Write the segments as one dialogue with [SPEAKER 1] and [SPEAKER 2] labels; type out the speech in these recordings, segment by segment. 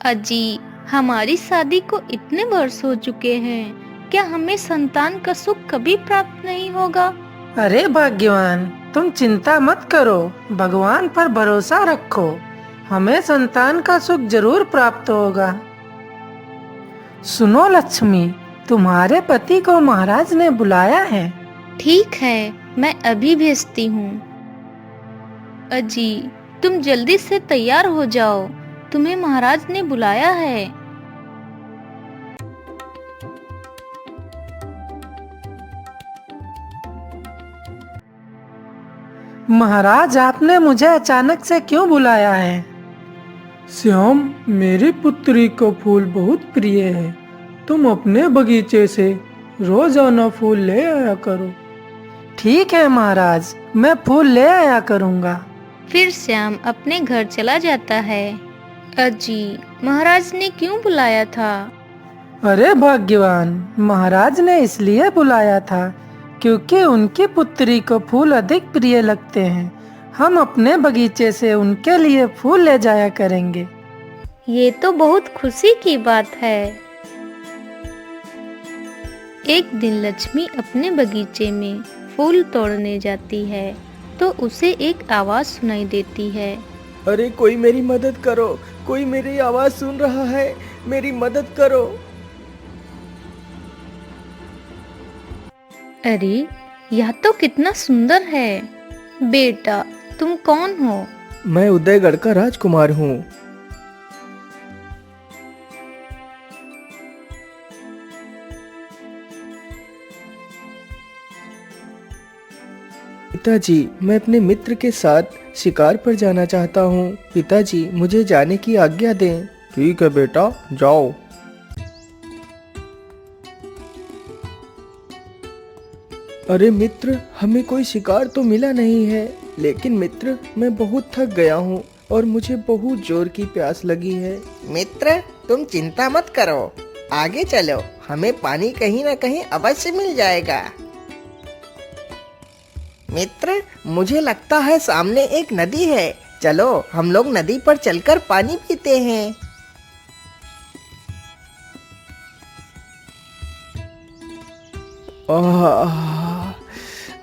[SPEAKER 1] अजी, हमारी शादी को इतने वर्ष हो चुके हैं, क्या हमें संतान का सुख कभी प्राप्त नहीं होगा?
[SPEAKER 2] अरे भाग्यवान, तुम चिंता मत करो, भगवान पर भरोसा रखो। हमें संतान का सुख जरूर प्राप्त होगा। सुनो लक्ष्मी, तुम्हारे पति को महाराज ने बुलाया है।
[SPEAKER 1] ठीक है, मैं अभी भेजती हूँ। अजी, तुम जल्दी से तैयार हो जाओ, तुम्हें महाराज ने बुलाया है।
[SPEAKER 2] महाराज, आपने मुझे अचानक से क्यों बुलाया है? श्याम, मेरी पुत्री को फूल बहुत प्रिय है। तुम अपने बगीचे से रोजाना फूल ले आया करो। ठीक है महाराज, मैं फूल ले आया करूँगा।
[SPEAKER 1] फिर श्याम अपने घर चला जाता है। अजी, महाराज ने क्यों बुलाया था?
[SPEAKER 2] अरे भाग्यवान, महाराज ने इसलिए बुलाया था क्योंकि उनकी पुत्री को फूल अधिक प्रिय लगते हैं। हम अपने बगीचे से उनके लिए फूल ले जाया करेंगे।
[SPEAKER 1] ये तो बहुत खुशी की बात है। एक दिन लक्ष्मी अपने बगीचे में फूल तोड़ने जाती है तो उसे एक आवाज सुनाई देती है।
[SPEAKER 3] अरे कोई मेरी मदद करो, कोई मेरी आवाज सुन रहा है, मेरी मदद करो।
[SPEAKER 1] अरे, यह तो कितना सुंदर है। बेटा, तुम कौन हो?
[SPEAKER 3] मैं उदयगढ़ का राजकुमार हूँ। पिताजी, मैं अपने मित्र के साथ शिकार पर जाना चाहता हूँ। पिताजी, मुझे जाने की आज्ञा दें। ठीक है बेटा, जाओ। अरे मित्र, हमें कोई शिकार तो मिला नहीं है, लेकिन मित्र मैं बहुत थक गया हूँ और मुझे बहुत जोर की प्यास लगी है।
[SPEAKER 4] मित्र, तुम चिंता मत करो, आगे चलो, हमें पानी कहीं न कहीं अवश्य मिल जाएगा। मित्र, मुझे लगता है सामने एक नदी है, चलो हम लोग नदी पर चलकर पानी पीते हैं।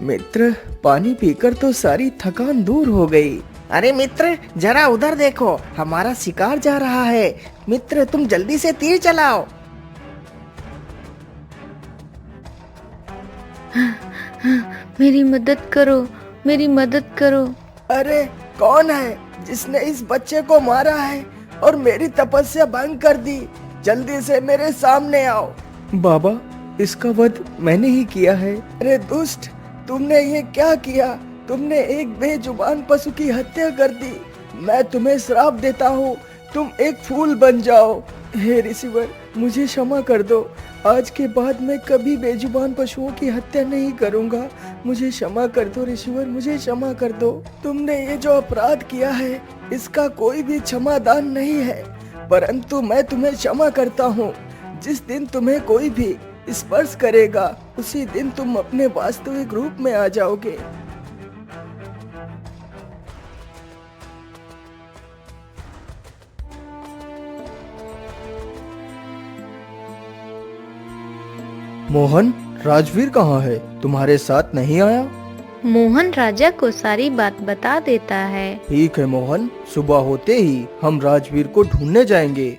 [SPEAKER 3] मित्र, पानी पीकर तो सारी थकान दूर हो गई।
[SPEAKER 4] अरे मित्र, जरा उधर देखो, हमारा शिकार जा रहा है। मित्र, तुम जल्दी से तीर चलाओ।
[SPEAKER 1] मेरी मदद करो, मेरी मदद करो।
[SPEAKER 3] अरे कौन है जिसने इस बच्चे को मारा है और मेरी तपस्या भंग कर दी? जल्दी से मेरे सामने आओ। बाबा, इसका वध मैंने ही किया है। अरे दुष्ट, तुमने ये क्या किया? तुमने एक बेजुबान पशु की हत्या कर दी। मैं तुम्हें श्राप देता हूँ, तुम एक फूल बन जाओ। हे ऋषिवर, मुझे क्षमा कर दो। आज के बाद मैं कभी बेजुबान पशुओं की हत्या नहीं करूँगा। मुझे क्षमा कर दो ऋषिवर, मुझे क्षमा कर दो। तुमने ये जो अपराध किया है, इसका कोई भी क्षमादान नहीं है, परंतु मैं तुम्हें क्षमा करता हूँ। जिस दिन तुम्हें कोई भी स्पर्श करेगा, उसी दिन तुम अपने वास्तविक रूप में आ जाओगे। मोहन, राजवीर कहाँ है? तुम्हारे साथ नहीं आया?
[SPEAKER 1] मोहन राजा को सारी बात बता देता है।
[SPEAKER 3] ठीक है मोहन, सुबह होते ही हम राजवीर को ढूंढने जाएंगे।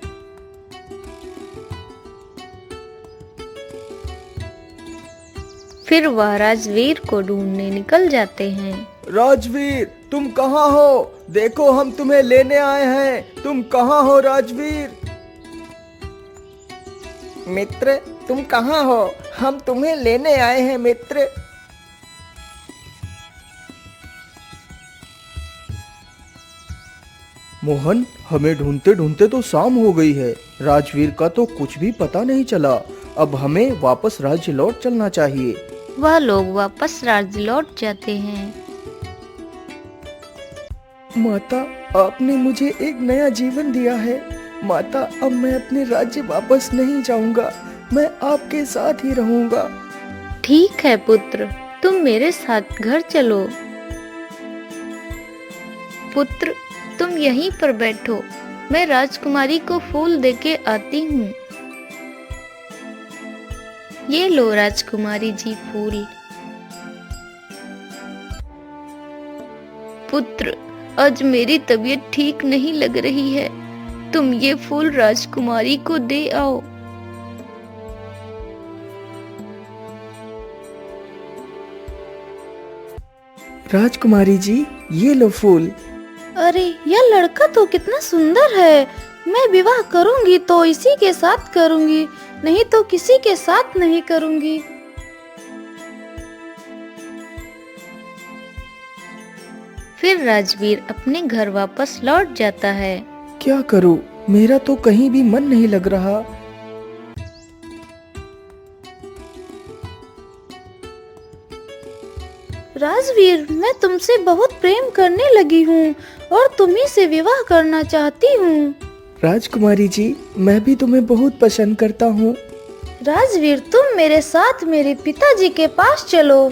[SPEAKER 1] फिर वह राजवीर को ढूंढने निकल जाते हैं।
[SPEAKER 3] राजवीर, तुम कहाँ हो? देखो, हम तुम्हें लेने आए हैं। तुम कहाँ हो राजवीर?
[SPEAKER 4] मित्र, तुम कहाँ हो? हम तुम्हें लेने आए हैं मित्र।
[SPEAKER 3] मोहन, हमें ढूंढते ढूंढते तो शाम हो गई है। राजवीर का तो कुछ भी पता नहीं चला। अब हमें वापस राज्य लौट चलना चाहिए।
[SPEAKER 1] वह लोग वापस राज्य लौट जाते हैं।
[SPEAKER 3] माता, आपने मुझे एक नया जीवन दिया है। माता, अब मैं अपने राज्य वापस नहीं जाऊंगा, मैं आपके साथ ही रहूंगा।
[SPEAKER 1] ठीक है पुत्र, तुम मेरे साथ घर चलो। पुत्र, तुम यहीं पर बैठो, मैं राजकुमारी को फूल देके आती हूँ। ये लो राजकुमारी जी फूल। पुत्र, आज मेरी तबीयत ठीक नहीं लग रही है, तुम ये फूल राजकुमारी को दे आओ।
[SPEAKER 3] राजकुमारी जी, ये लो फूल।
[SPEAKER 1] अरे यह लड़का तो कितना सुंदर है। मैं विवाह करूंगी तो इसी के साथ करूंगी, नहीं तो किसी के साथ नहीं करूंगी। फिर राजवीर अपने घर वापस लौट जाता है।
[SPEAKER 3] क्या करूं, मेरा तो कहीं भी मन नहीं लग रहा।
[SPEAKER 1] राजवीर, मैं तुमसे बहुत प्रेम करने लगी हूँ और तुम्ही से विवाह करना चाहती हूँ।
[SPEAKER 3] राजकुमारी जी, मैं भी तुम्हें बहुत पसंद करता हूँ।
[SPEAKER 1] राजवीर, तुम मेरे साथ मेरे पिताजी के पास चलो।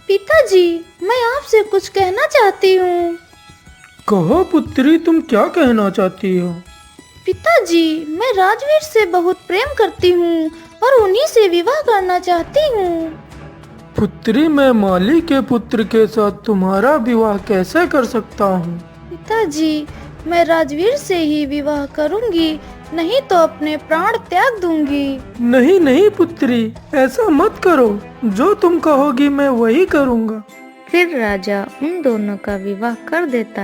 [SPEAKER 1] पिताजी, मैं आपसे कुछ कहना चाहती हूँ।
[SPEAKER 2] कहो पुत्री, तुम क्या कहना चाहती हो?
[SPEAKER 1] पिताजी, मैं राजवीर से बहुत प्रेम करती हूँ और उन्हीं से विवाह करना चाहती हूँ।
[SPEAKER 2] पुत्री, मैं माली के पुत्र के साथ तुम्हारा विवाह कैसे कर सकता हूँ?
[SPEAKER 1] पिताजी, मैं राजवीर से ही विवाह करूँगी, नहीं तो अपने प्राण त्याग दूंगी।
[SPEAKER 2] नहीं नहीं पुत्री, ऐसा मत करो, जो तुम कहोगी मैं वही करूँगा।
[SPEAKER 1] फिर राजा उन दोनों का विवाह कर देता